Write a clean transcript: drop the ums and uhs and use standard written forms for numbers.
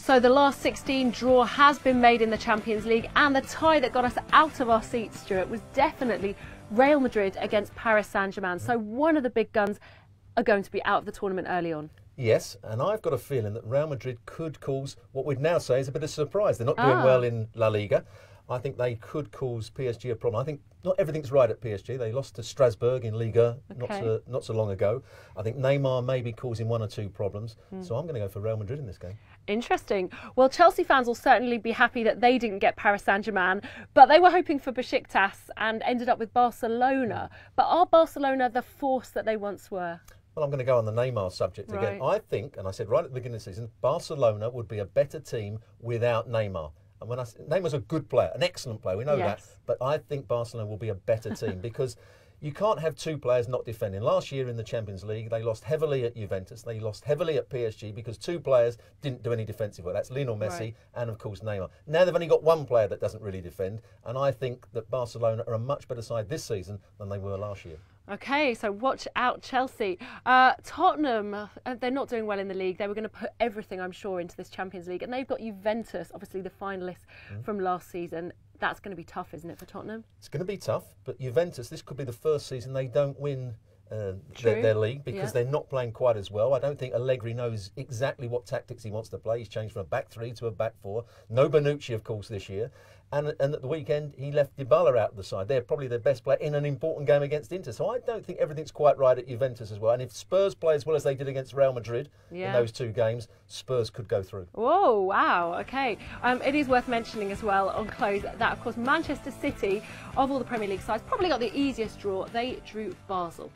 So the last 16 draw has been made in the Champions League, and the tie that got us out of our seats, Stewart, was definitely Real Madrid against Paris Saint-Germain. So one of the big guns are going to be out of the tournament early on. Yes, and I've got a feeling that Real Madrid could cause what we'd now say is a bit of surprise. They're not doing well in La Liga. I think they could cause PSG a problem. I think not everything's right at PSG. They lost to Strasbourg in Liga not so long ago. I think Neymar may be causing one or two problems. So I'm going to go for Real Madrid in this game. Interesting. Well, Chelsea fans will certainly be happy that they didn't get Paris Saint-Germain, but they were hoping for Besiktas and ended up with Barcelona. But are Barcelona the force that they once were? Well, I'm going to go on the Neymar subject again. I think, and I said right at the beginning of the season, Barcelona would be a better team without Neymar. And when Neymar's a good player, an excellent player, we know that. But I think Barcelona will be a better team because you can't have two players not defending. Last year in the Champions League, they lost heavily at Juventus. They lost heavily at PSG because two players didn't do any defensive work. That's Lionel Messi and, of course, Neymar. Now they've only got one player that doesn't really defend. And I think that Barcelona are a much better side this season than they were last year. Okay, so watch out, Chelsea. Tottenham, they're not doing well in the league. They were going to put everything, I'm sure, into this Champions League. And they've got Juventus, obviously the finalists from last season. That's going to be tough, isn't it, for Tottenham? It's going to be tough, but Juventus, this could be the first season they don't win their league because they're not playing quite as well. I don't think Allegri knows exactly what tactics he wants to play. He's changed from a back three to a back four. No Bonucci, of course, this year. And at the weekend, he left Dybala out of the side. They're probably their best player in an important game against Inter. So I don't think everything's quite right at Juventus as well. And if Spurs play as well as they did against Real Madrid in those two games, Spurs could go through. Whoa, wow, okay. It is worth mentioning as well on close that, of course, Manchester City, of all the Premier League sides, probably got the easiest draw. They drew Basel.